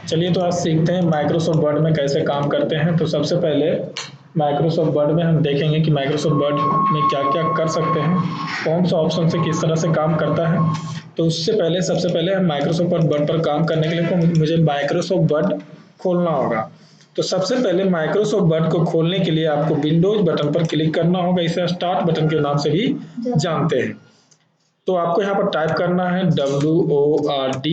चलिए तो आज सीखते हैं माइक्रोसॉफ्ट वर्ड में कैसे काम करते हैं। तो सबसे पहले माइक्रोसॉफ्ट वर्ड में हम देखेंगे कि माइक्रोसॉफ्ट वर्ड में क्या क्या कर सकते हैं, कौन सा ऑप्शन से किस तरह से काम करता है। तो उससे पहले सबसे पहले हम माइक्रोसॉफ्ट वर्ड पर काम करने के लिए मुझे माइक्रोसॉफ्ट वर्ड खोलना होगा। तो सबसे पहले माइक्रोसॉफ्ट वर्ड को खोलने के लिए आपको विंडोज बटन पर क्लिक करना होगा। इसे स्टार्ट बटन के नाम से भी जानते हैं। तो आपको यहाँ पर टाइप करना है WORD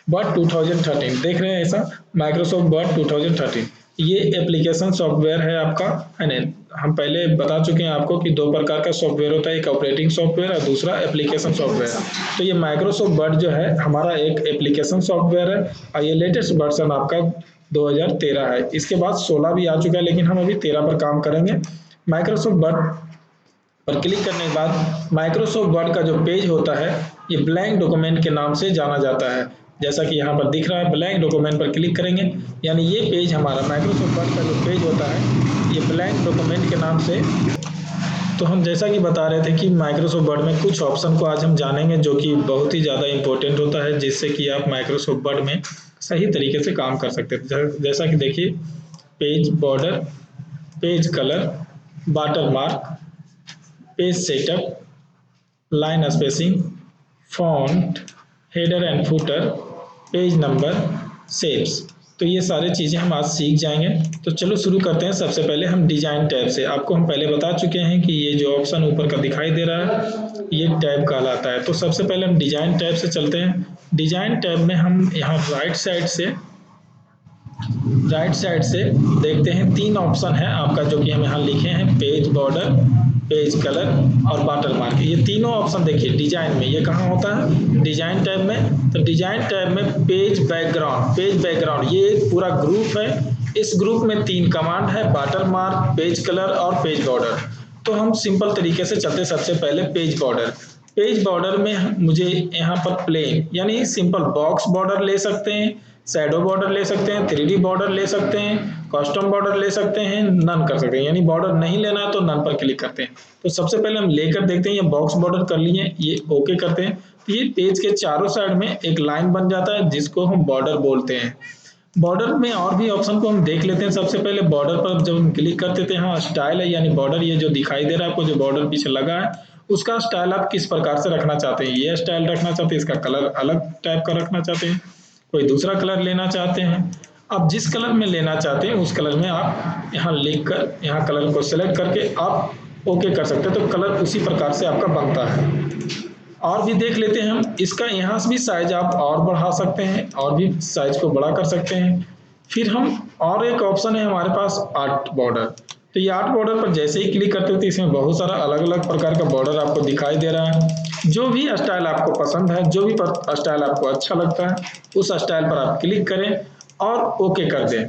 वर्ड 2013। देख रहे हैं ऐसा माइक्रोसॉफ्ट वर्ड 2013। ये एप्लीकेशन सॉफ्टवेयर है आपका, है ना। हम पहले बता चुके हैं आपको कि दो प्रकार का सॉफ्टवेयर होता है, एक ऑपरेटिंग सॉफ्टवेयर और दूसरा एप्लीकेशन सॉफ्टवेयर। तो ये माइक्रोसॉफ्ट वर्ड जो है हमारा एक एप्लीकेशन सॉफ्टवेयर है और ये लेटेस्ट वर्जन आपका 2013 है। इसके बाद 16 भी आ चुका है, लेकिन हम अभी 13 पर काम करेंगे। माइक्रोसॉफ्ट वर्ड पर क्लिक करने के बाद माइक्रोसॉफ्ट वर्ड का जो पेज होता है ये ब्लैंक डॉक्यूमेंट के नाम से जाना जाता है। जैसा कि यहाँ पर दिख रहा है, ब्लैंक डॉक्यूमेंट पर क्लिक करेंगे यानी ये पेज हमारा माइक्रोसॉफ्ट वर्ड का जो पेज होता है ये ब्लैंक डॉक्यूमेंट के नाम से। तो हम जैसा कि बता रहे थे कि माइक्रोसॉफ्ट वर्ड में कुछ ऑप्शन को आज हम जानेंगे जो कि बहुत ही ज़्यादा इंपॉर्टेंट होता है, जिससे कि आप माइक्रोसॉफ्ट वर्ड में सही तरीके से काम कर सकते हैं। जैसा कि देखिए, page border, page colour, water mark, page setup, line spacing, font, header and footer, page number, shapes. तो ये सारी चीज़ें हम आज सीख जाएंगे। तो चलो शुरू करते हैं। सबसे पहले हम डिजाइन टैब से, आपको हम पहले बता चुके हैं कि ये जो ऑप्शन ऊपर का दिखाई दे रहा है ये टैब कहलाता है। तो सबसे पहले हम डिजाइन टैब से चलते हैं। डिजाइन टैब में हम यहाँ राइट साइड से देखते हैं तीन ऑप्शन है आपका, जो कि हम यहाँ लिखे हैं, पेज बॉर्डर, पेज कलर और वाटर मार्क। ये तीनों ऑप्शन देखिए डिजाइन में, ये कहाँ होता है, डिजाइन टैब में। तो डिजाइन टैब में पेज बैकग्राउंड ये एक पूरा ग्रुप है। इस ग्रुप में तीन कमांड है, वाटर मार्क, पेज कलर और पेज बॉर्डर। तो हम सिंपल तरीके से चलते, सबसे पहले पेज बॉर्डर में मुझे यहाँ पर प्लेन यानी सिंपल बॉक्स बॉर्डर ले सकते हैं, शैडो बॉर्डर ले सकते हैं, 3D बॉर्डर ले सकते हैं, कस्टम बॉर्डर ले सकते हैं, नन कर सकते हैं। यानी बॉर्डर नहीं लेना है तो नन पर क्लिक करते हैं। तो सबसे पहले हम लेकर देखते हैं। ये बॉक्स बॉर्डर कर लिए, ये ओके करते हैं। तो ये पेज के चारों साइड में एक लाइन बन जाता है जिसको हम बॉर्डर बोलते हैं। बॉर्डर में और भी ऑप्शन को हम देख लेते हैं। सबसे पहले बॉर्डर पर जब हम क्लिक करते थे, हाँ स्टाइल है यानी बॉर्डर, ये जो दिखाई दे रहा है आपको, जो बॉर्डर पीछे लगा है उसका स्टाइल आप किस प्रकार से रखना चाहते हैं। ये स्टाइल रखना चाहते हैं, इसका कलर अलग टाइप का रखना चाहते हैं, कोई दूसरा कलर लेना चाहते हैं। आप जिस कलर में लेना चाहते हैं उस कलर में आप यहाँ लिख कर, यहाँ कलर को सिलेक्ट करके आप ओके कर सकते हैं। तो कलर उसी प्रकार से आपका बनता है। और भी देख लेते हैं हम, इसका यहाँ से भी साइज आप और बढ़ा सकते हैं, और भी साइज को बड़ा कर सकते हैं। फिर हम और एक ऑप्शन है हमारे पास, आर्ट बॉर्डर। तो ये आर्ट बॉर्डर पर जैसे ही क्लिक करते हैं तो इसमें बहुत सारा अलग अलग प्रकार का बॉर्डर आपको दिखाई दे रहा है। जो भी स्टाइल आपको पसंद है, जो भी स्टाइल आपको अच्छा लगता है उस स्टाइल पर आप क्लिक करें और ओके कर दें।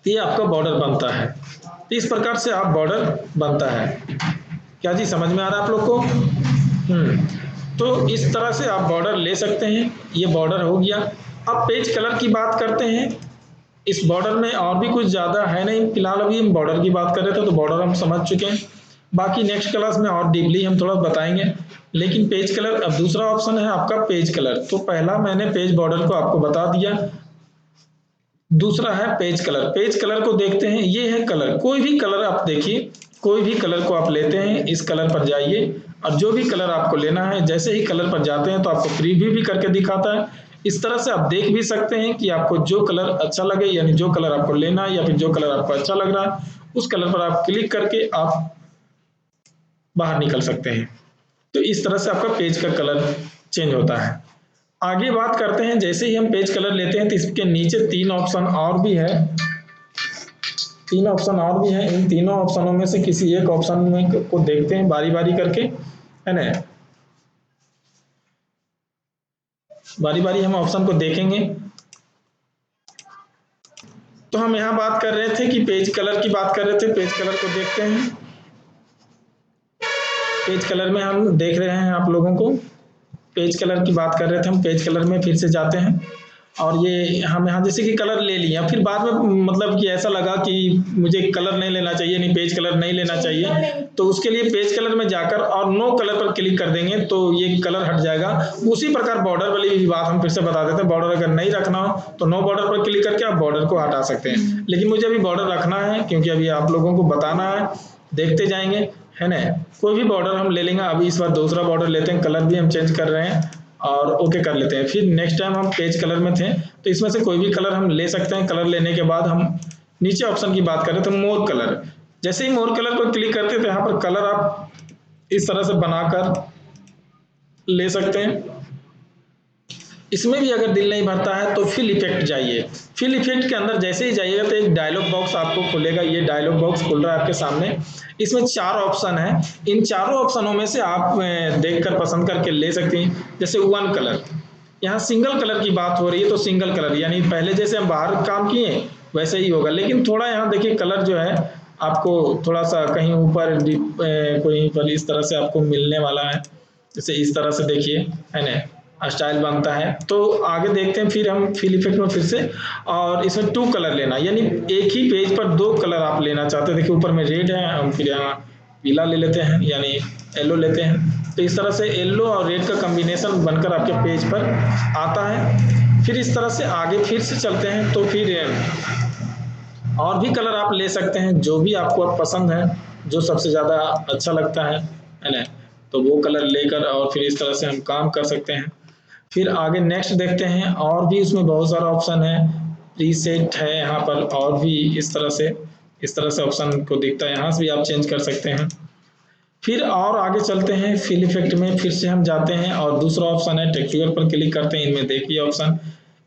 ये आपका बॉर्डर बनता है। इस प्रकार से आप बॉर्डर बनता है। क्या जी समझ में आ रहा है आप लोग को? तो इस तरह से आप बॉर्डर ले सकते हैं। ये बॉर्डर हो गया। अब पेज कलर की बात करते हैं। इस बॉर्डर में और भी कुछ ज़्यादा है नहीं, फिलहाल अभी हम बॉर्डर की बात कर रहे थे तो बॉर्डर हम समझ चुके हैं। बाकी नेक्स्ट क्लास में और डीपली हम थोड़ा बताएंगे। लेकिन पेज कलर, अब दूसरा ऑप्शन है आपका पेज कलर। तो पहला मैंने पेज बॉर्डर को आपको बता दिया, दूसरा है पेज कलर। पेज कलर को देखते हैं, ये है कलर। कोई भी कलर आप देखिए, कोई भी कलर को आप लेते हैं, इस कलर पर जाइए और जो भी कलर आपको लेना है, जैसे ही कलर पर जाते हैं तो आपको प्रीव्यू भी करके दिखाता है। इस तरह से आप देख भी सकते हैं कि आपको जो कलर अच्छा लगे, यानी जो कलर आपको लेना है या फिर जो कलर आपको अच्छा लग रहा है उस कलर पर आप क्लिक करके आप बाहर निकल सकते हैं। तो इस तरह से आपका पेज का कलर चेंज होता है। आगे बात करते हैं, जैसे ही हम पेज कलर लेते हैं तो इसके नीचे तीन ऑप्शन और भी है। इन तीनों ऑप्शनों में से किसी एक ऑप्शन में को देखते हैं बारी बारी करके, है ना। बारी बारी हम ऑप्शन को देखेंगे। तो हम यहाँ बात कर रहे थे कि पेज कलर की बात कर रहे थे। पेज कलर को देखते हैं। पेज कलर में हम देख रहे हैं, आप लोगों को पेज कलर की बात कर रहे थे। हम पेज कलर में फिर से जाते हैं और ये हम यहाँ जैसे कि कलर ले लिया, फिर बाद में मतलब कि ऐसा लगा कि मुझे कलर नहीं लेना चाहिए, नहीं पेज कलर नहीं लेना चाहिए, तो उसके लिए पेज कलर में जाकर और नो कलर पर क्लिक कर देंगे तो ये कलर हट जाएगा। उसी प्रकार बॉर्डर वाली भी बात हम फिर से बता देते हैं, बॉर्डर अगर नहीं रखना हो तो नो बॉर्डर पर क्लिक करके आप बॉर्डर को हटा सकते हैं, लेकिन मुझे अभी बॉर्डर रखना है क्योंकि अभी आप लोगों को बताना है, देखते जाएंगे, है ना। कोई भी बॉर्डर हम ले लेंगे, अभी इस बार दूसरा बॉर्डर लेते हैं, कलर भी हम चेंज कर रहे हैं और ओके कर लेते हैं। फिर नेक्स्ट टाइम हम पेज कलर में थे तो इसमें से कोई भी कलर हम ले सकते हैं। कलर लेने के बाद हम नीचे ऑप्शन की बात करें तो मोर कलर, जैसे ही मोर कलर पर क्लिक करते हैं तो यहाँ पर कलर आप इस तरह से बनाकर ले सकते हैं। इसमें भी अगर दिल नहीं भरता है तो फिल इफेक्ट जाइए। फिल इफेक्ट के अंदर जैसे ही जाइएगा तो एक डायलॉग बॉक्स आपको खुलेगा। ये डायलॉग बॉक्स खुल रहा है आपके सामने, इसमें 4 ऑप्शन है। इन चारों ऑप्शनों में से आप देखकर पसंद करके ले सकते हैं। जैसे 1 कलर, यहाँ सिंगल कलर की बात हो रही है तो सिंगल कलर, यानी पहले जैसे हम बाहर काम किए वैसे ही होगा, लेकिन थोड़ा यहाँ देखिए कलर जो है आपको थोड़ा सा कहीं ऊपर कहीं पर इस तरह से आपको मिलने वाला है। जैसे इस तरह से देखिए, है ना, स्टाइल बनता है। तो आगे देखते हैं फिर हम फिल इफेक्ट में फिर से, और इसमें 2 कलर लेना, यानी एक ही पेज पर 2 कलर आप लेना चाहते हैं। देखिए ऊपर में रेड है, हम फिर यहाँ पीला ले लेते हैं, यानी येलो लेते हैं। तो इस तरह से येलो और रेड का कॉम्बिनेशन बनकर आपके पेज पर आता है। फिर इस तरह से आगे फिर से चलते हैं तो फिर और भी कलर आप ले सकते हैं, जो भी आपको पसंद है, जो सबसे ज़्यादा अच्छा लगता है ना, तो वो कलर लेकर और फिर इस तरह से हम काम कर सकते हैं। फिर आगे नेक्स्ट देखते हैं, और भी उसमें बहुत सारा ऑप्शन है, प्रीसेट है यहाँ पर, और भी इस तरह से ऑप्शन को दिखता है, यहाँ से भी आप चेंज कर सकते हैं। फिर और आगे चलते हैं फिल इफेक्ट में, फिर से हम जाते हैं और दूसरा ऑप्शन है टेक्सचर पर क्लिक करते हैं। इनमें देखिए ऑप्शन,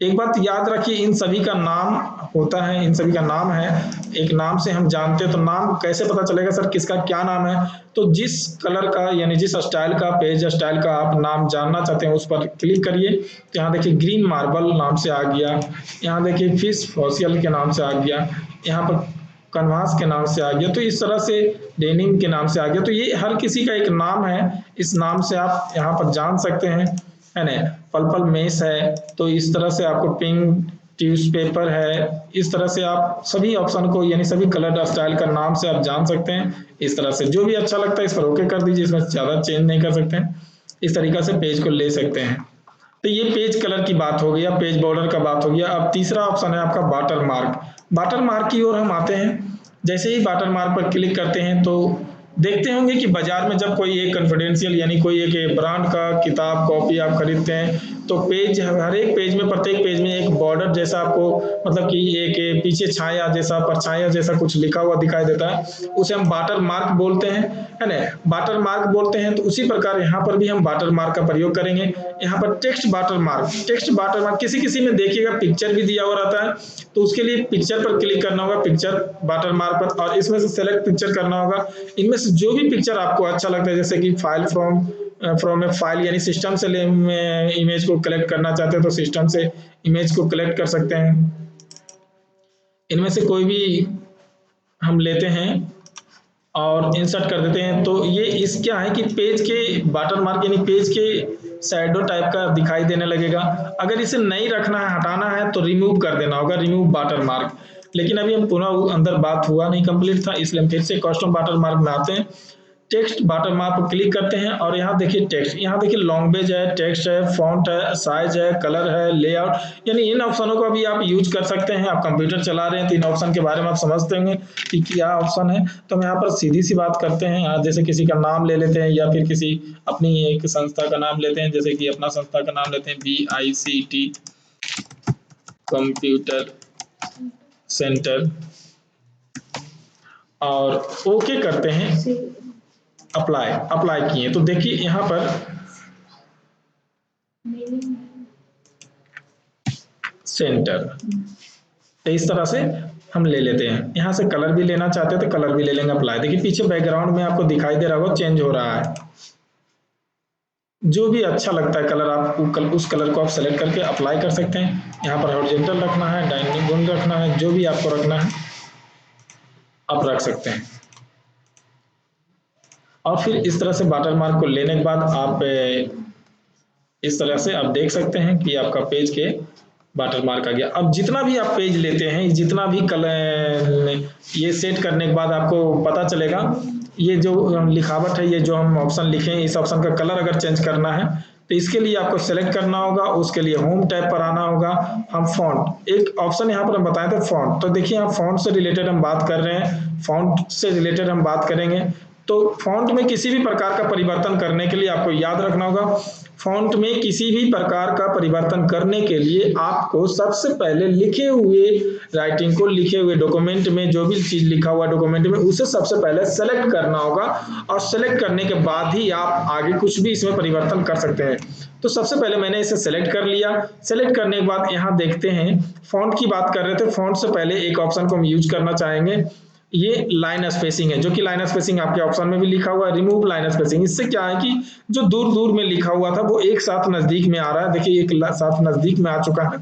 एक बात याद रखिए, इन सभी का नाम होता है, इन सभी का नाम है, एक नाम से हम जानते हैं। तो नाम कैसे पता चलेगा सर किसका क्या नाम है, तो जिस कलर का यानी जिस स्टाइल का पेज स्टाइल का आप नाम जानना चाहते हैं उस पर क्लिक करिए। तो यहाँ देखिए ग्रीन मार्बल नाम से आ गया, यहाँ देखिए फिश फॉसियल के नाम से आ गया, यहाँ पर कन्वास के नाम से आ गया, तो इस तरह से डेनिम के नाम से आ गया। तो ये हर किसी का एक नाम है, इस नाम से आप यहाँ पर जान सकते हैं, है ना। पर्पल मेस है, तो इस तरह से आपको पिंक टिश्यू पेपर है, इस तरह से आप सभी ऑप्शन को यानी सभी कलर स्टाइल का नाम से आप जान सकते हैं। इस तरह से जो भी अच्छा लगता है इस पर ओके कर दीजिए, इसमें ज़्यादा चेंज नहीं कर सकते हैं। इस तरीका से पेज को ले सकते हैं। तो ये पेज कलर की बात हो गई, पेज बॉर्डर का बात हो गया। अब तीसरा ऑप्शन है आपका वाटर मार्क। वाटर मार्क की ओर हम आते हैं। जैसे ही वाटर मार्क पर क्लिक करते हैं तो देखते होंगे कि बाजार में जब कोई एक कॉन्फिडेंशियल यानी कोई एक ब्रांड का किताब कॉपी आप खरीदते हैं तो पेज, हर एक पेज में, प्रत्येक पेज में एक बॉर्डर जैसा आपको, मतलब कि एक पीछे छाया जैसा, परछाया जैसा कुछ लिखा हुआ दिखाई देता है, उसे हम वाटर मार्क बोलते हैं, है ना, वाटर मार्क बोलते हैं। तो उसी प्रकार यहाँ पर भी हम वाटर मार्क का प्रयोग करेंगे। यहाँ पर text water mark, text water mark किसी किसी में देखिएगा पिक्चर भी दिया हुआ रहता है, तो उसके लिए पिक्चर पर क्लिक करना होगा, पिक्चर वाटर मार्क पर, और इसमें से सेलेक्ट पिक्चर करना होगा। इनमें से जो भी पिक्चर आपको अच्छा लगता है, जैसे कि फाइल फ्रॉम ए फाइल, यानी सिस्टम से इमेज को कलेक्ट करना चाहते हैं तो सिस्टम से इमेज को कलेक्ट कर सकते हैं। इनमें से कोई भी हम लेते हैं और इंसर्ट कर देते हैं। तो ये इस क्या है कि पेज के वाटर मार्क यानी पेज के शैडो टाइप का दिखाई देने लगेगा। अगर इसे नहीं रखना है, हटाना है, तो रिमूव कर देना होगा, रिमूव वाटर मार्क। लेकिन अभी हम पूरा अंदर बात हुआ नहीं, कंप्लीट था, इसलिए हम फिर से कस्टम वाटर मार्क में आते हैं। टेक्स्ट वाटर मार्क पर क्लिक करते हैं और यहाँ देखिए टेक्स्ट, यहाँ देखिए लैंग्वेज है, टेक्स्ट है, फॉन्ट है, साइज है, कलर है, लेआउट, यानी इन ऑप्शनों को भी आप यूज कर सकते हैं। आप कंप्यूटर चला रहे हैं तो इन ऑप्शन के बारे में आप समझते होंगे कि क्या ऑप्शन है। तो हम यहाँ पर सीधी सी बात करते हैं, जैसे किसी का नाम ले लेते हैं या फिर किसी अपनी एक संस्था का नाम लेते हैं, जैसे कि अपना संस्था का नाम लेते हैं BICT कंप्यूटर सेंटर, और ओके करते हैं। अप्लाई किए तो देखिए यहाँ पर सेंटर, तो इस तरह से हम ले लेते हैं। यहाँ से कलर भी लेना चाहते हैं तो कलर भी ले लेंगे, अप्लाई। देखिए पीछे बैकग्राउंड में आपको दिखाई दे रहा होगा चेंज हो रहा है। जो भी अच्छा लगता है कलर, आप उस कलर को आप सेलेक्ट करके अप्लाई कर सकते हैं। यहाँ पर हॉरिजॉन्टल रखना है, डायनामिक रखना है, जो भी आपको रखना है आप रख सकते हैं। और फिर इस तरह से वाटर मार्क को लेने के बाद आप इस तरह से आप देख सकते हैं कि आपका पेज के वाटर मार्क आ गया। अब जितना भी आप पेज लेते हैं, जितना भी कलर ये सेट करने के बाद आपको पता चलेगा ये जो लिखावट है, ये जो हम ऑप्शन लिखे हैं, इस ऑप्शन का कलर अगर चेंज करना है तो इसके लिए आपको सेलेक्ट करना होगा। उसके लिए होम टैब पर आना होगा। हम फॉन्ट, एक ऑप्शन यहाँ पर हम बताए थे फॉन्ट, तो देखिए यहाँ फॉन्ट से रिलेटेड हम बात कर रहे हैं, फॉन्ट से रिलेटेड हम बात करेंगे। तो फॉन्ट में किसी भी प्रकार का परिवर्तन करने के लिए आपको याद रखना होगा, फॉन्ट में किसी भी प्रकार का परिवर्तन करने के लिए आपको सबसे पहले लिखे हुए राइटिंग को, लिखे हुए डॉक्यूमेंट में जो भी चीज लिखा हुआ डॉक्यूमेंट में, उसे सबसे पहले सेलेक्ट करना होगा और सेलेक्ट करने के बाद ही आप आगे कुछ भी इसमें परिवर्तन कर सकते हैं। तो सबसे पहले मैंने इसे सेलेक्ट कर लिया। सेलेक्ट करने के बाद यहाँ देखते हैं फॉन्ट की बात कर रहे थे, फॉन्ट से पहले एक ऑप्शन को हम यूज करना चाहेंगे, ये लाइन स्पेसिंग है, जो कि लाइन स्पेसिंग आपके ऑप्शन में भी लिखा हुआ है, रिमूव लाइन स्पेसिंग। इससे क्या है कि जो दूर दूर में लिखा हुआ था वो एक साथ नजदीक में आ रहा है। देखिए एक साथ नजदीक में आ चुका है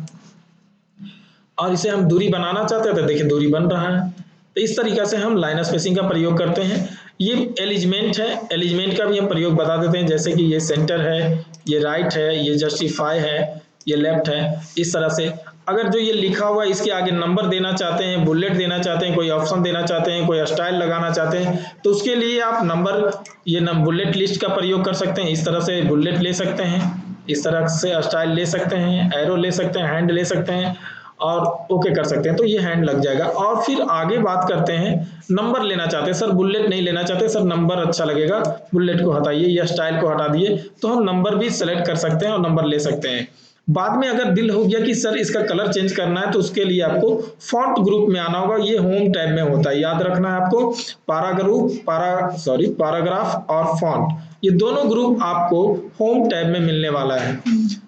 और इसे हम दूरी बनाना चाहते हैं तो देखिए दूरी बन रहा है। तो इस तरीका से हम लाइन स्पेसिंग का प्रयोग करते हैं। ये एलिजमेंट है, एलिजमेंट का भी हम प्रयोग बता देते हैं, जैसे कि ये सेंटर है, ये राइट है, ये जस्टिफाई है, ये लेफ्ट है। इस तरह से अगर जो ये लिखा हुआ है इसके आगे नंबर देना चाहते हैं, बुलेट देना चाहते हैं, कोई ऑप्शन देना चाहते हैं, कोई स्टाइल लगाना चाहते हैं, तो उसके लिए आप नंबर, ये बुलेट लिस्ट का प्रयोग कर सकते हैं। इस तरह से बुलेट ले सकते हैं, इस तरह से स्टाइल ले सकते हैं, एरो ले सकते हैं, हैंड ले सकते हैं और ओके कर सकते हैं, तो ये हैंड लग जाएगा। और फिर आगे बात करते हैं, नंबर लेना चाहते हैं, सर बुलेट नहीं लेना चाहते सर, नंबर अच्छा लगेगा, बुलेट को हटाइए या स्टाइल को हटा दिए, तो हम नंबर भी सेलेक्ट कर सकते हैं और नंबर ले सकते हैं। बाद में अगर दिल हो गया कि सर इसका कलर चेंज करना है, तो उसके लिए आपको फॉन्ट ग्रुप में आना होगा, ये होम टैब में होता है, याद रखना है आपको। पैराग्राफ और फॉन्ट, ये दोनों ग्रुप आपको होम टैब में मिलने वाला है।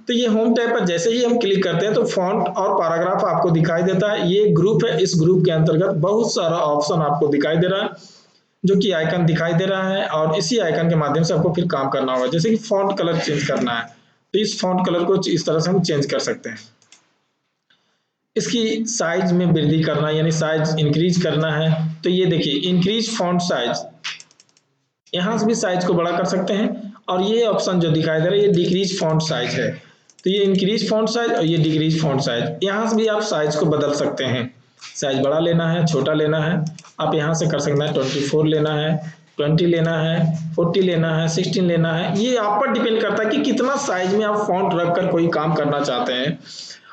तो ये होम टैब पर जैसे ही हम क्लिक करते हैं तो फॉन्ट और पैराग्राफ आपको दिखाई देता है, ये ग्रुप है, इस ग्रुप के अंतर्गत बहुत सारा ऑप्शन आपको दिखाई दे रहा है, जो कि आइकन दिखाई दे रहा है, और इसी आइकन के माध्यम से आपको फिर काम करना होगा। जैसे कि फॉन्ट कलर चेंज करना है, तो इस फॉन्ट कलर को इस तरह से हम चेंज कर सकते हैं। इसकी साइज में वृद्धि करना यानी साइज इंक्रीज करना है, तो ये देखिए इंक्रीज फॉन्ट साइज, यहाँ से भी साइज को बड़ा कर सकते हैं। और ये ऑप्शन जो दिखाई दे रहा है ये डिक्रीज फॉन्ट साइज है, तो ये इंक्रीज फॉन्ट साइज और ये डिक्रीज फॉन्ट साइज, यहाँ से भी आप साइज को बदल सकते हैं, साइज बड़ा लेना है, छोटा लेना है, आप यहाँ से कर सकते हैं। 24 लेना है, 20 लेना है, 40 लेना है, 16 लेना है, ये आप पर डिपेंड करता है कि कितना साइज में आप फॉन्ट रखकर कोई काम करना चाहते हैं।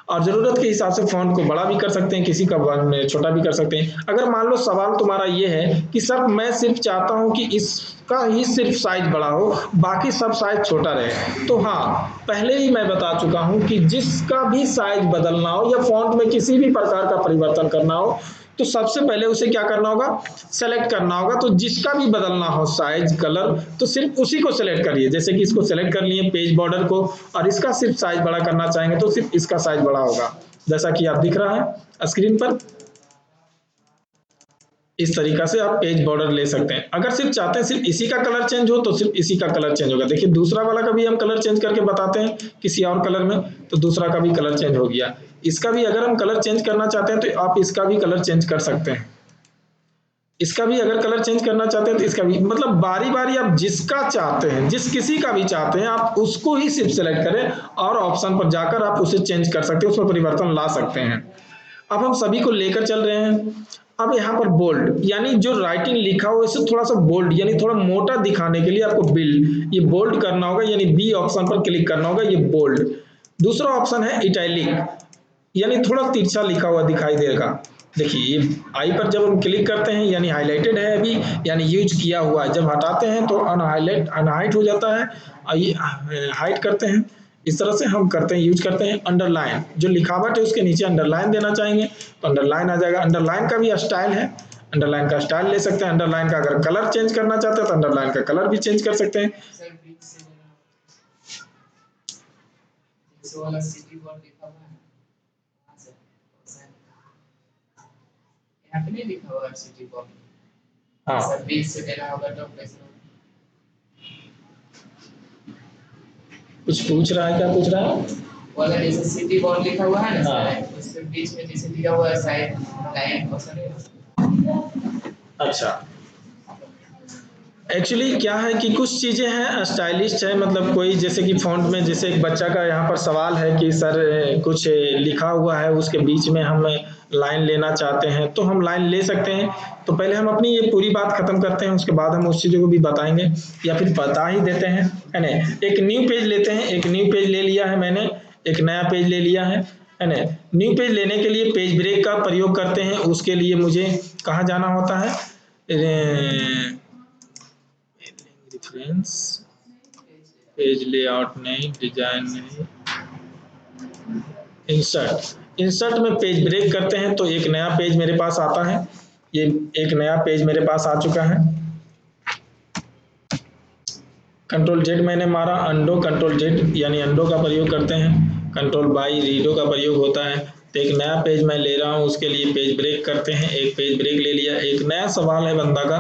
और जरूरत के हिसाब से फॉन्ट को बड़ा भी कर सकते हैं, किसी का छोटा भी कर सकते हैं। अगर मान लो सवाल तुम्हारा ये है कि सर मैं सिर्फ चाहता हूं कि इसका ही सिर्फ साइज बड़ा हो, बाकी सब साइज छोटा रहे, तो हाँ पहले ही मैं बता चुका हूं कि जिसका भी साइज बदलना हो या फॉन्ट में किसी भी प्रकार का परिवर्तन करना हो, तो सबसे पहले उसे क्या करना होगा, सेलेक्ट करना होगा। तो जिसका भी बदलना हो साइज कलर, तो सिर्फ उसी को सेलेक्ट करिए। जैसे कि इसको सेलेक्ट कर लिए पेज बॉर्डर को, और इसका सिर्फ साइज बड़ा करना चाहेंगे तो सिर्फ इसका साइज बड़ा होगा, जैसा कि आप दिख रहा है स्क्रीन पर। इस तरीका से आप पेज बॉर्डर ले सकते हैं। अगर सिर्फ चाहते हैं सिर्फ इसी का कलर चेंज हो तो सिर्फ इसी का कलर चेंज होगा। देखिए दूसरा वाला का भी हम कलर चेंज करके बताते हैं किसी और कलर में, तो दूसरा का भी कलर चेंज हो गया। इसका भी अगर हम कलर चेंज करना चाहते हैं तो आप इसका भी कलर चेंज कर सकते हैं। इसका भी अगर कलर चेंज करना चाहते हैं तो इसका भी, मतलब बारी बारी आप जिसका चाहते हैं, जिस किसी का भी चाहते हैं, आप उसको ही सिर्फ सेलेक्ट करें और ऑप्शन पर जाकर आप उसे चेंज कर सकते हैं, उसमें परिवर्तन ला सकते हैं। अब हम सभी को लेकर चल रहे हैं। अब यहाँ पर बोल्ड यानी जो राइटिंग लिखा हुआ इसे थोड़ा सा बोल्ड यानी थोड़ा मोटा दिखाने के लिए आपको बिल्ड, ये बोल्ड करना होगा, यानी बी ऑप्शन पर क्लिक करना होगा, ये बोल्ड। दूसरा ऑप्शन है इटैलिक, यानी थोड़ा तिरछा लिखा हुआ दिखाई देगा। देखिए ये आई पर जब हम क्लिक करते हैं यानी हाईलाइटेड है अभी, यानी यूज किया हुआ है, जब हटाते हैं तो अनहाइट हो जाता है, ये हाइड करते हैं। इस तरह से हम करते हैं, यूज करते हैं। अंडरलाइन, जो लिखावट है उसके नीचे अंडरलाइन देना चाहेंगे तो अंडरलाइन आ जाएगा। अंडरलाइन का भी स्टाइल है, अंडरलाइन का स्टाइल ले सकते हैं। अंडरलाइन का अगर कलर चेंज करना चाहते हैं तो अंडरलाइन का कलर भी चेंज कर सकते हैं। यहाँ पे नहीं लिखा हुआ सिटी बॉल, हाँ सर बीच से देना होगा तो कैसे? कुछ पूछ रहा है, क्या पूछ रहा है? बोला जैसे सिटी बॉल लिखा हुआ है ना हाँ। सर, उसके बीच में जैसे दिया हुआ है साइड लाइन, अच्छा एक्चुअली क्या है कि कुछ चीज़ें हैं स्टाइलिश है, मतलब कोई जैसे कि फ़ॉन्ट में, जैसे एक बच्चा का यहाँ पर सवाल है कि सर कुछ लिखा हुआ है उसके बीच में हम लाइन लेना चाहते हैं, तो हम लाइन ले सकते हैं। तो पहले हम अपनी ये पूरी बात ख़त्म करते हैं, उसके बाद हम उस चीज़ों को भी बताएँगे या फिर बता ही देते हैं, है ना? एक न्यू पेज लेते हैं, एक न्यू पेज ले लिया है मैंने, एक नया पेज ले लिया है ना? न्यू पेज लेने के लिए पेज ब्रेक का प्रयोग करते हैं, उसके लिए मुझे कहाँ जाना होता है? रेफरेंस, पेज लेआउट नहीं, डिजाइन नहीं, इंसर्ट में पेज ब्रेक करते हैं तो एक नया पेज मेरे पास आता है। ये एक नया पेज मेरे पास आ चुका है। कंट्रोल जेड मैंने मारा, अंडो कंट्रोल जेड यानी अंडो का प्रयोग करते हैं, कंट्रोल बाई रीडो का प्रयोग होता है। तो एक नया पेज मैं ले रहा हूँ, उसके लिए पेज ब्रेक करते हैं, एक पेज ब्रेक ले लिया, एक नया सवाल है बंदा का,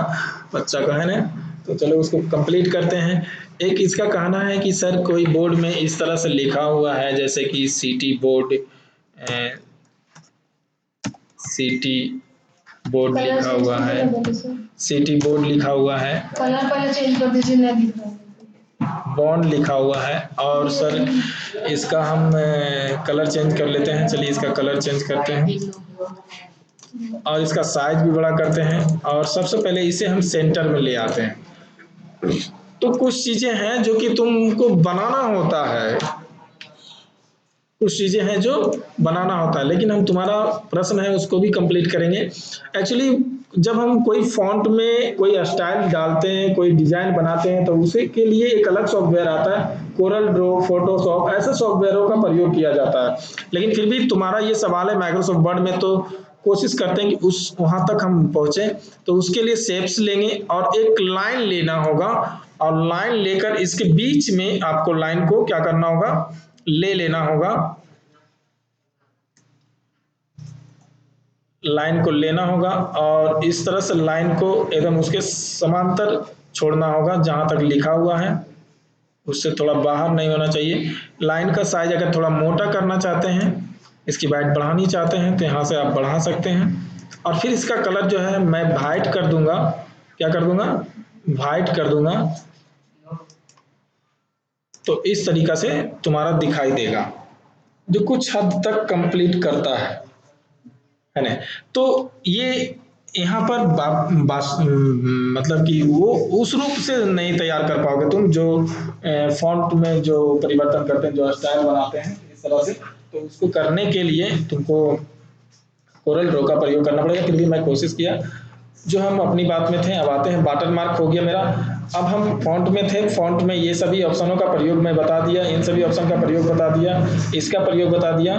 बच्चा का, है ना? तो चलो उसको कंप्लीट करते हैं। एक इसका कहना है कि सर कोई बोर्ड में इस तरह से लिखा हुआ है जैसे कि सिटी बोर्ड लिखा हुआ है, सिटी बोर्ड लिखा हुआ है, कलर पहले चेंज कर दीजिए, नहीं दिख रहा है। बॉन्ड लिखा हुआ है। और सर इसका हम कलर चेंज कर लेते हैं, चलिए इसका कलर चेंज करते हैं और इसका साइज भी बड़ा करते हैं और सबसे पहले इसे हम सेंटर में ले आते हैं। तो कुछ चीजें हैं जो कि तुमको बनाना होता है, कुछ चीजें हैं जो बनाना होता है, लेकिन हम तुम्हारा प्रश्न है उसको भी कंप्लीट करेंगे। एक्चुअली जब हम कोई फॉन्ट में कोई स्टाइल डालते हैं, कोई डिजाइन बनाते हैं, तो उसी के लिए एक अलग सॉफ्टवेयर आता है, कोरल ड्रॉ, फोटोशॉप, ऐसे सॉफ्टवेयरों का प्रयोग किया जाता है। लेकिन फिर भी तुम्हारा ये सवाल है माइक्रोसॉफ्ट वर्ड में, तो कोशिश करते हैं कि उस वहां तक हम पहुंचे। तो उसके लिए शेप्स लेंगे और एक लाइन लेना होगा और लाइन लेकर इसके बीच में आपको लाइन को क्या करना होगा, ले लेना होगा, लाइन को लेना होगा और इस तरह से लाइन को एकदम उसके समांतर छोड़ना होगा जहां तक लिखा हुआ है, उससे थोड़ा बाहर नहीं होना चाहिए। लाइन का साइज अगर थोड़ा मोटा करना चाहते हैं, इसकी वाइट बढ़ानी चाहते हैं, तो यहाँ से आप बढ़ा सकते हैं। और फिर इसका कलर जो है मैं वाइट कर दूंगा, क्या कर दूंगा, वाइट कर दूंगा। तो इस तरीका से तुम्हारा दिखाई देगा, जो कुछ हद तक कंप्लीट करता है ना? तो ये यहाँ पर मतलब कि वो उस रूप से नहीं तैयार कर पाओगे तुम, जो फॉन्ट में जो परिवर्तन करते हैं, जो स्टाइल बनाते हैं इस तरह से। तो उसको करने के लिए तुमको कोरल ड्रॉ का प्रयोग करना पड़ेगा। फिर भी मैं कोशिश किया, जो हम अपनी बात में थे। अब आते हैं, वाटर मार्क हो गया मेरा। अब हम फॉन्ट में थे, फॉन्ट में ये सभी ऑप्शनों का प्रयोग मैं बता दिया, इन सभी ऑप्शन का प्रयोग बता दिया, इसका प्रयोग बता दिया।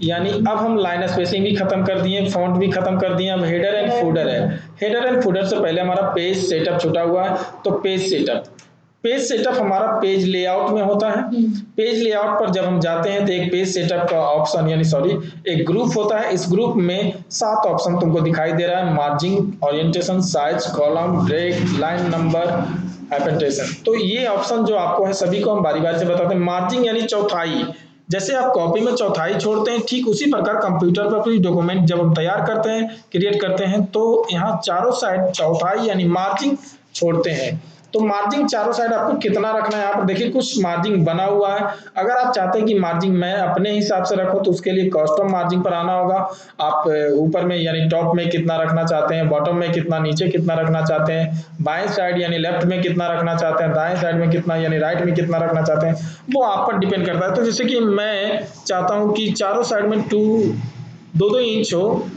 यानी अब हम लाइन स्पेसिंग भी खत्म कर दिए, फॉन्ट भी खत्म कर दिए। अब हेडर एंड फूडर है। हेडर एंड फूडर से पहले हमारा पेज सेटअप छुटा हुआ है, तो पेज सेटअप हमारा पेज लेआउट में होता है। पेज लेआउट पर जब हम जाते हैं तो एक पेज सेटअप का ऑप्शन यानी सॉरी एक ग्रुप होता है। इस ग्रुप में 7 ऑप्शन तुमको दिखाई दे रहा है, margin, orientation, size, column, break, line number, hypertension. तो ये ऑप्शन जो आपको है सभी को हम बारी बारी से बताते हैं। मार्जिन यानी चौथाई, जैसे आप कॉपी में चौथाई छोड़ते हैं, ठीक उसी प्रकार कंप्यूटर पर कोई डॉक्यूमेंट जब हम तैयार करते हैं, क्रिएट करते हैं, तो यहाँ चारों साइड चौथाई यानी मार्जिन छोड़ते हैं। तो मार्जिन चारों साइड आपको कितना रखना है, यहाँ पर देखिए कुछ मार्जिन बना हुआ है। अगर आप चाहते हैं कि मार्जिन मैं अपने हिसाब से रखूं, तो उसके लिए कस्टम मार्जिन पर आना होगा। आप ऊपर में यानी टॉप में कितना रखना चाहते हैं, बॉटम में कितना, नीचे कितना रखना चाहते हैं, बाएं साइड यानी लेफ्ट में कितना रखना चाहते हैं, दाएं साइड में कितना यानी राइट में कितना रखना चाहते हैं, वो आप पर डिपेंड करता है। तो जैसे कि मैं चाहता हूं कि चारों साइड में 2-2 इंच हो,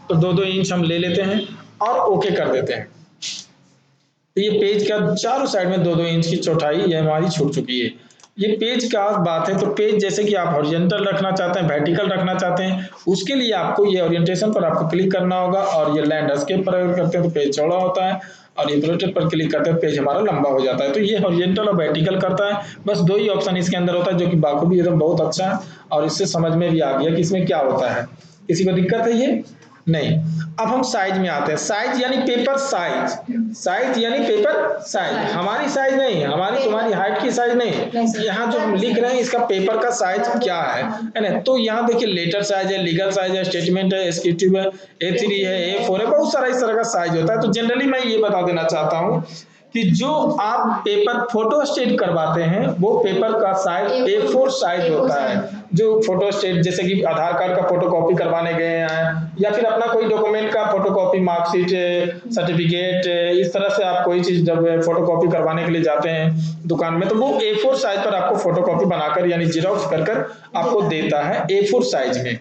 तो 2-2 इंच हम ले लेते हैं और ओके कर देते हैं। तो ये पेज का चारों साइड में 2-2 इंच की चौड़ाई ये हमारी छूट चुकी है। ये पेज का बात है। तो पेज जैसे कि आप हॉरिजॉन्टल रखना चाहते हैं, वर्टिकल रखना चाहते हैं, उसके लिए आपको ये ओरिएंटेशन पर आपको क्लिक करना होगा और ये लैंडस्केप पर करते हैं तो पेज चौड़ा होता है और ये प्रोजेक्ट पर क्लिक करते हैं पेज हमारा लंबा हो जाता है। तो ये हॉरिजॉन्टल और वर्टिकल करता है। बस 2 ही ऑप्शन इसके अंदर होता है, जो कि बाखूबी एकदम बहुत अच्छा है और इससे समझ में भी आ गया कि इसमें क्या होता है। किसी को दिक्कत है ये नहीं। अब हम साइज में आते हैं। साइज यानी पेपर साइज, साइज यानी पेपर साइज, हमारी साइज नहीं, हमारी तुम्हारी हाइट की साइज नहीं। यहाँ जो हम लिख रहे हैं इसका पेपर का साइज क्या है ना? तो यहाँ देखिए लेटर साइज है, लीगल साइज है, स्टेटमेंट है, एग्जीक्यूटिव है, A3 है, A4 है, बहुत सारा इस तरह का साइज होता है। तो जनरली मैं ये बता देना चाहता हूँ कि जो आप पेपर फोटो स्टेट करवाते हैं वो पेपर का साइज A4 साइज होता है। जो फोटो स्टेट जैसे कि आधार कार्ड का फोटो कॉपी करवाने गए हैं या फिर अपना कोई डॉक्यूमेंट का फोटो कॉपी, मार्कशीट, सर्टिफिकेट, इस तरह से आप कोई चीज जब फोटो कॉपी करवाने के लिए जाते हैं दुकान में, तो वो A4 साइज पर आपको फोटो कॉपी बनाकर यानी जीरोक्स कर कर आपको देता है A4 साइज में।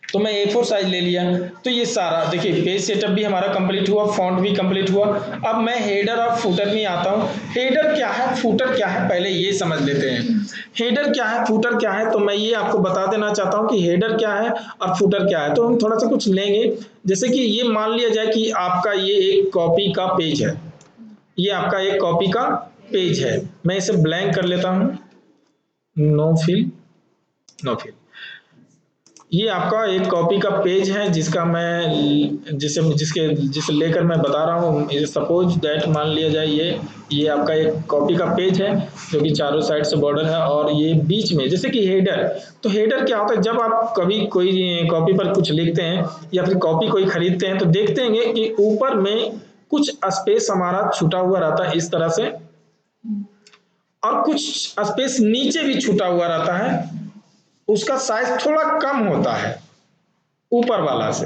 तो मैं A4 साइज ले लिया। तो ये सारा देखिए पेज सेटअप भी हमारा कंप्लीट हुआ, फॉन्ट भी कंप्लीट हुआ। अब मैं हेडर और फुटर में आता हूँ। हेडर क्या है, फुटर क्या है, पहले ये समझ लेते हैं। हेडर क्या है, फुटर क्या है, तो मैं ये आपको बता देना चाहता हूँ कि हेडर क्या है और फुटर क्या है। तो हम थोड़ा सा कुछ लेंगे, जैसे कि ये मान लिया जाए कि आपका ये एक कॉपी का पेज है, ये आपका एक कॉपी का पेज है। मैं इसे ब्लैंक कर लेता हूँ, नो फिल, नो फिल। ये आपका एक कॉपी का पेज है जिसका मैं जिसे लेकर मैं बता रहा हूँ। सपोज दैट मान लिया जाए ये आपका एक कॉपी का पेज है जो कि चारों साइड से बॉर्डर है और ये बीच में जैसे कि हेडर। तो हेडर क्या होता है, जब आप कभी कोई कॉपी पर कुछ लिखते हैं या फिर कॉपी कोई खरीदते हैं तो देखते हैं कि ऊपर में कुछ स्पेस हमारा छूटा हुआ रहता है इस तरह से, और कुछ स्पेस नीचे भी छूटा हुआ रहता है, उसका साइज थोड़ा कम होता है ऊपर वाला से।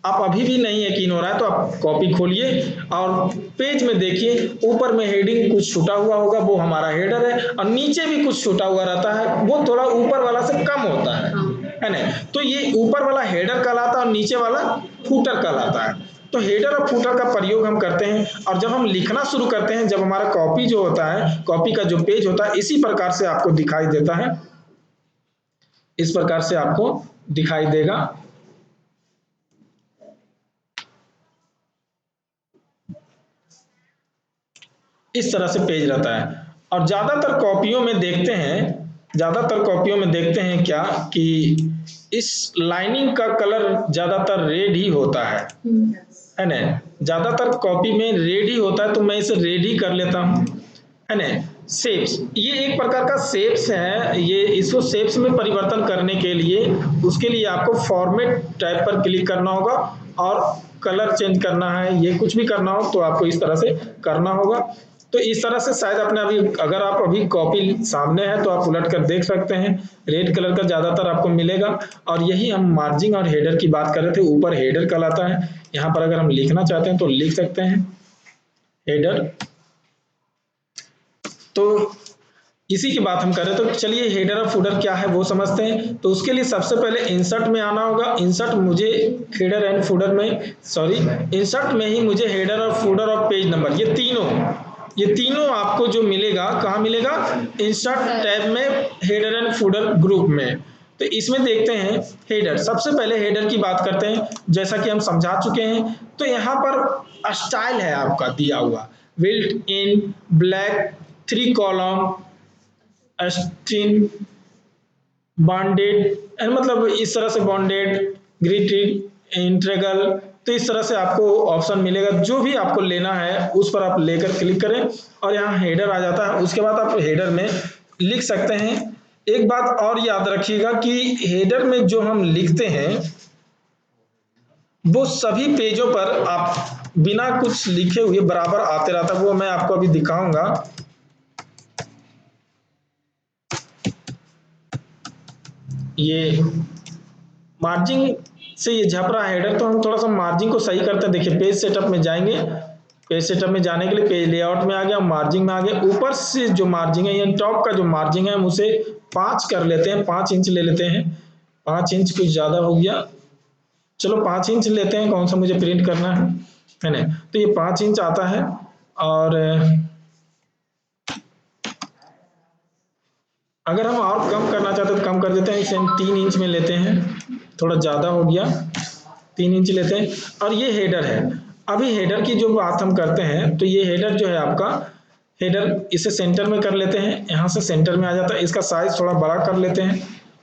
आप अभी भी नहीं यकीन हो रहा है तो आप कॉपी खोलिए और पेज में देखिए, ऊपर में हेडिंग कुछ छूटा हुआ होगा, वो हमारा हेडर है, और नीचे भी कुछ छूटा हुआ रहता है, वो थोड़ा ऊपर वाला से कम होता है ना। तो ये ऊपर वाला हेडर कहलाता है और नीचे वाला फुटर कहलाता है। तो हेडर और फुटर का प्रयोग हम करते हैं, और जब हम लिखना शुरू करते हैं, जब हमारा कॉपी जो होता है, कॉपी का जो पेज होता है, इसी प्रकार से आपको दिखाई देता है, इस प्रकार से आपको दिखाई देगा। इस तरह से पेज रहता है। और ज्यादातर कॉपियों में देखते हैं क्या कि इस लाइनिंग का कलर ज्यादातर रेड ही होता है ना। ज्यादातर कॉपी में रेड ही होता है, तो मैं इसे रेड ही कर लेता हूं, है ना। शेप्स, ये एक प्रकार का शेप्स है। ये इसको शेप्स में परिवर्तन करने के लिए उसके लिए आपको फॉर्मेट टैब पर क्लिक करना होगा और कलर चेंज करना है, ये कुछ भी करना हो तो आपको इस तरह से करना होगा। तो इस तरह से शायद अपने अभी अगर आप अभी कॉपी सामने है तो आप उलट कर देख सकते हैं, रेड कलर का ज्यादातर आपको मिलेगा। और यही हम मार्जिन और हेडर की बात कर रहे थे, ऊपर हेडर कहलाता है। यहाँ पर अगर हम लिखना चाहते हैं तो लिख सकते हैं हेडर। तो इसी की बात हम कर रहे हैं। तो चलिए हेडर और फुटर क्या है वो समझते हैं। तो उसके लिए सबसे पहले इंसर्ट में आना होगा। इंसर्ट मुझे हेडर एंड फुटर में इंसर्ट में ही मुझे हेडर और फुटर और पेज नंबर ये तीनों आपको जो मिलेगा, कहाँ मिलेगा, इंसर्ट टैब में, हेडर एंड फुटर ग्रुप में। तो इसमें देखते हैं हेडर। सबसे पहले हेडर की बात करते हैं, जैसा कि हम समझा चुके हैं। तो यहाँ पर स्टाइल है आपका दिया हुआ, built in black 3 column string bonded, मतलब इस तरह से बॉन्डेड, ग्रिटेड, इंट्रेगल। तो इस तरह से आपको ऑप्शन मिलेगा, जो भी आपको लेना है उस पर आप लेकर क्लिक करें और यहाँ हेडर आ जाता है। उसके बाद आप हेडर में लिख सकते हैं। एक बात और याद रखिएगा कि हेडर में जो हम लिखते हैं वो सभी पेजों पर आप बिना कुछ लिखे हुए बराबर आते रहता है। वो मैं आपको अभी दिखाऊंगा। ये मार्जिन से ये झप रहा है हेडर, तो हम थोड़ा सा मार्जिन को सही करते हैं। देखिए पेज सेटअप में जाएंगे, पेज सेटअप में जाने के लिए पेज लेआउट में आ गया, मार्जिन में आ गया। ऊपर से जो मार्जिन है, ये टॉप का जो मार्जिन है, हम उसे 5 कर लेते हैं, 5 इंच ले लेते हैं। 5 इंच कुछ ज्यादा हो गया, चलो 5 इंच लेते हैं, कौन सा मुझे प्रिंट करना है ना। तो ये 5 इंच आता है। और अगर हम और कम करना चाहते हैं तो कम कर देते हैं, इसे हम 3 इंच में लेते हैं, थोड़ा ज़्यादा हो गया, 3 इंच लेते हैं। और ये हेडर है। अभी हेडर की जो बात हम करते हैं, तो ये हेडर जो है आपका, हेडर इसे सेंटर में कर लेते हैं, यहाँ से सेंटर में आ जाता है। इसका साइज थोड़ा बड़ा कर लेते हैं,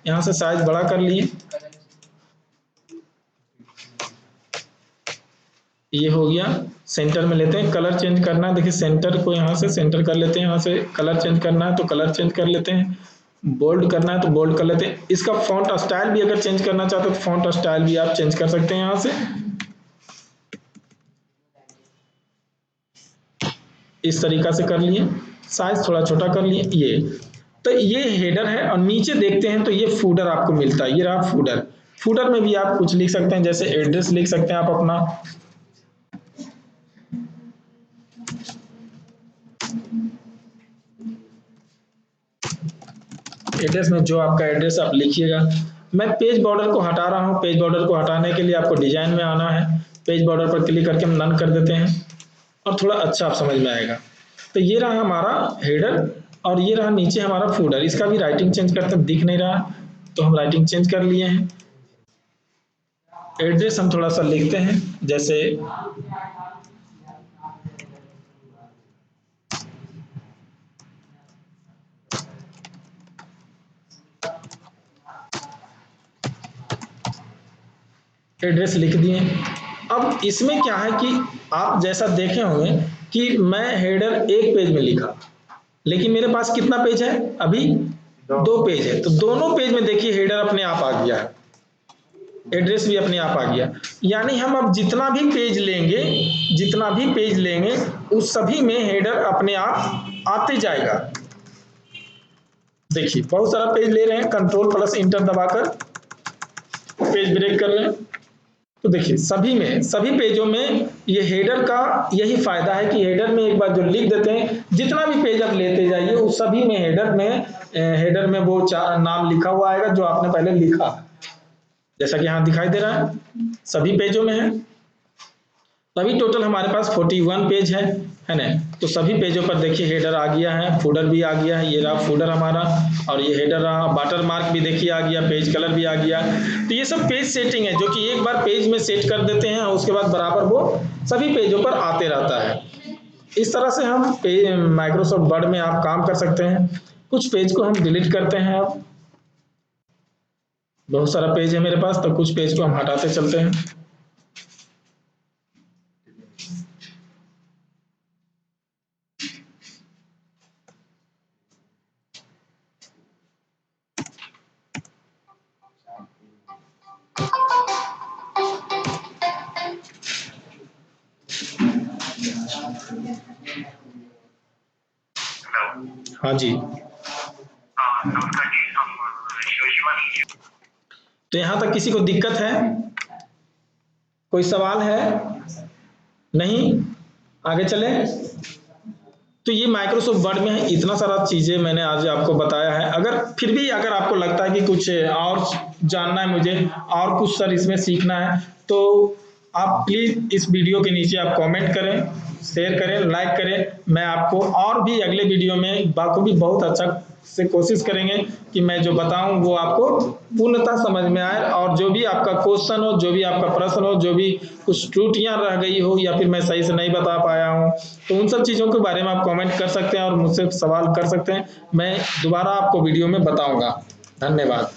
यहाँ से साइज बड़ा कर लिए, ये हो गया। सेंटर में लेते हैं, कलर चेंज करना है, देखिए सेंटर को यहाँ से सेंटर कर लेते हैं, यहाँ से कलर चेंज करना है तो कलर चेंज कर लेते हैं, बोल्ड करना है तो बोल्ड कर लेते हैं। इसका फॉन्ट स्टाइल भी अगर चेंज करना चाहते हो तो फॉन्ट स्टाइल भी आप चेंज कर सकते हैं यहाँ से। इस तरीका से कर लिए, साइज थोड़ा छोटा कर लिए। ये तो ये हेडर है, और नीचे देखते हैं तो ये फूडर आपको मिलता है। ये रहा फूडर। फूडर में भी आप कुछ लिख सकते हैं, जैसे एड्रेस लिख सकते हैं आप अपना। एड्रेस में जो आपका एड्रेस आप लिखिएगा। मैं पेज बॉर्डर को हटा रहा हूँ। पेज बॉर्डर को हटाने के लिए आपको डिजाइन में आना है। पेज बॉर्डर पर क्लिक करके हम नन कर देते हैं, और थोड़ा अच्छा आप समझ में आएगा। तो ये रहा हमारा हेडर, और ये रहा नीचे हमारा फूडर। इसका भी राइटिंग चेंज करते हैं, दिख नहीं रहा तो हम राइटिंग चेंज कर लिए हैं। एड्रेस हम थोड़ा सा लिखते हैं, जैसे एड्रेस लिख दिए। अब इसमें क्या है कि आप जैसा देखे होंगे कि मैं हेडर एक पेज में लिखा, लेकिन मेरे पास कितना पेज है, अभी 2 पेज है। तो दोनों पेज में देखिए हेडर अपने आप आ गया है, एड्रेस भी अपने आप आ गया। यानी हम अब जितना भी पेज लेंगे उस सभी में हेडर अपने आप आते जाएगा। देखिए बहुत सारा पेज ले रहे हैं, कंट्रोल प्लस इंटर दबाकर पेज ब्रेक कर रहे हैं, तो देखिए सभी पेजों में ये हेडर का यही फायदा है कि हेडर में एक बार जो लिख देते हैं, जितना भी पेज आप लेते जाइए उस सभी में हेडर में वो नाम लिखा हुआ आएगा जो आपने पहले लिखा, जैसा कि यहाँ दिखाई दे रहा है सभी पेजों में है। तभी टोटल हमारे पास 41 पेज है ना। तो सभी पेजों पर देखिए हेडर आ गया है, फूडर भी आ गया है। ये रहा फूडर हमारा, और ये हेडर रहा। वाटर मार्क भी देखिए आ गया, पेज कलर भी आ गया। तो ये सब पेज सेटिंग है, जो कि एक बार पेज में सेट कर देते हैं और उसके बाद बराबर वो सभी पेजों पर आते रहता है। इस तरह से हम माइक्रोसॉफ्ट वर्ड में आप काम कर सकते हैं। कुछ पेज को हम डिलीट करते हैं। अब बहुत सारा पेज है मेरे पास, तो कुछ पेज को हम हटाते चलते हैं। हाँ जी, तो यहां तक किसी को दिक्कत है, कोई सवाल है? नहीं, आगे चले। तो ये माइक्रोसॉफ्ट वर्ड में है, इतना सारा चीजें मैंने आज आपको बताया है। अगर फिर भी अगर आपको लगता है कि कुछ और जानना है मुझे, और कुछ सर इसमें सीखना है, तो आप प्लीज इस वीडियो के नीचे आप कमेंट करें, शेयर करें, लाइक करें। मैं आपको और भी अगले वीडियो में बाखूबी बहुत अच्छा से कोशिश करेंगे कि मैं जो बताऊं वो आपको पूर्णतः समझ में आए, और जो भी आपका क्वेश्चन हो, जो भी आपका प्रश्न हो, जो भी कुछ त्रुटियां रह गई हो या फिर मैं सही से नहीं बता पाया हूं, तो उन सब चीजों के बारे में आप कमेंट कर सकते हैं और मुझसे सवाल कर सकते हैं। मैं दोबारा आपको वीडियो में बताऊंगा। धन्यवाद।